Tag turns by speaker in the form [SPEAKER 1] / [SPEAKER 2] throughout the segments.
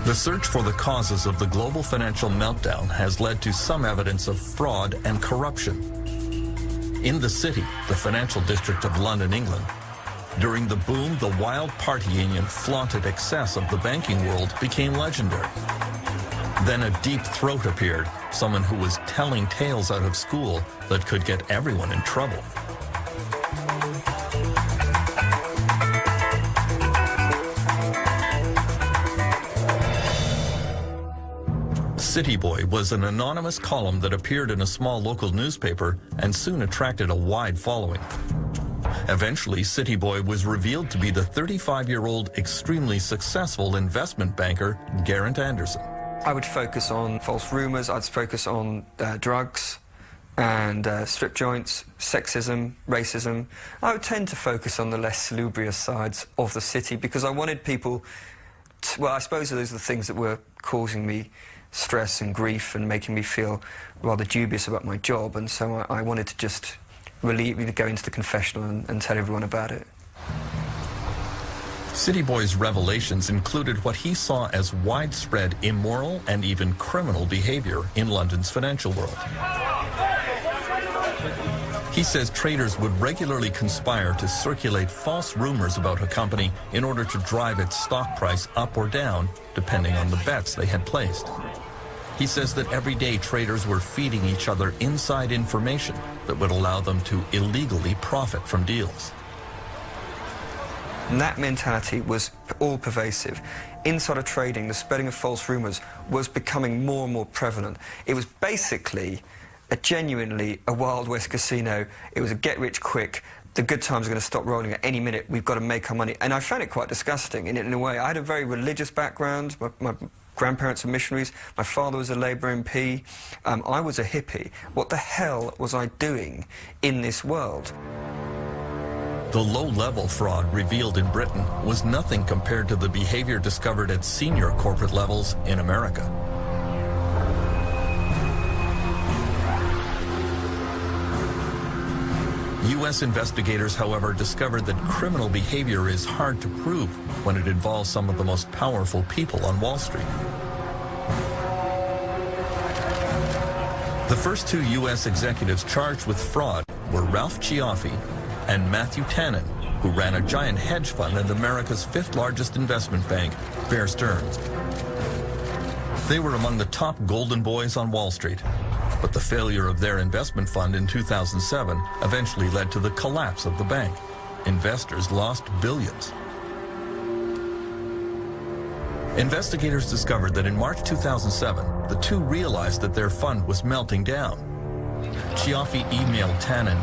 [SPEAKER 1] The search for the causes of the global financial meltdown has led to some evidence of fraud and corruption. In the City, the financial district of London, England, during the boom, the wild party union flaunted excess of the banking world became legendary. Then a deep throat appeared, someone who was telling tales out of school that could get everyone in trouble. City Boy was an anonymous column that appeared in a small local newspaper and soon attracted a wide following. Eventually, City Boy was revealed to be the 35-year-old extremely successful investment banker, Geraint Anderson.
[SPEAKER 2] I would focus on false rumors, I'd focus on drugs and strip joints, sexism, racism. I would tend to focus on the less salubrious sides of the city because I wanted people to, well, I suppose those are the things that were causing me stress and grief and making me feel rather dubious about my job, and so I wanted to just go into the confessional and tell everyone about it.
[SPEAKER 1] City Boy's revelations included what he saw as widespread immoral and even criminal behavior in London's financial world. He says traders would regularly conspire to circulate false rumors about a company in order to drive its stock price up or down, depending on the bets they had placed. He says that every day traders were feeding each other inside information that would allow them to illegally profit from deals.
[SPEAKER 2] And that mentality was all pervasive. Insider trading, the spreading of false rumors, was becoming more and more prevalent. It was basically genuinely a Wild West casino. It was a get-rich-quick, the good times are going to stop rolling at any minute, we've got to make our money. And I found it quite disgusting in a way. I had a very religious background. My grandparents are missionaries. My father was a Labour MP. I was a hippie. What the hell was I doing in this world?
[SPEAKER 1] The low-level fraud revealed in Britain was nothing compared to the behavior discovered at senior corporate levels in America. U.S. investigators, however, discovered that criminal behavior is hard to prove when it involves some of the most powerful people on Wall Street. The first two U.S. executives charged with fraud were Ralph Cioffi and Matthew Tannen, who ran a giant hedge fund at America's fifth-largest investment bank, Bear Stearns. They were among the top golden boys on Wall Street, but the failure of their investment fund in 2007 eventually led to the collapse of the bank. Investors lost billions. Investigators discovered that in March 2007, the two realized that their fund was melting down. Cioffi emailed Tannen,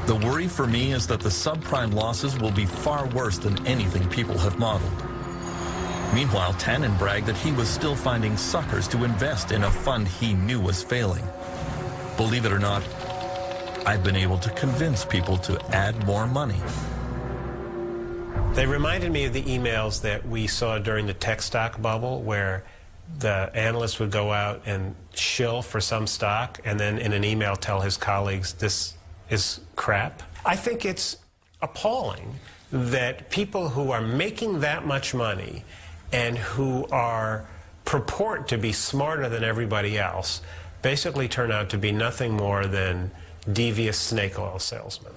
[SPEAKER 1] "The worry for me is that the subprime losses will be far worse than anything people have modeled." Meanwhile, Tannen bragged that he was still finding suckers to invest in a fund he knew was failing. Believe it or not, I've been able to convince people to add more money.
[SPEAKER 3] They reminded me of the emails that we saw during the tech stock bubble, where the analyst would go out and shill for some stock and then in an email tell his colleagues, this is crap. I think it's appalling that people who are making that much money and who purport to be smarter than everybody else basically turn out to be nothing more than devious snake oil salesmen.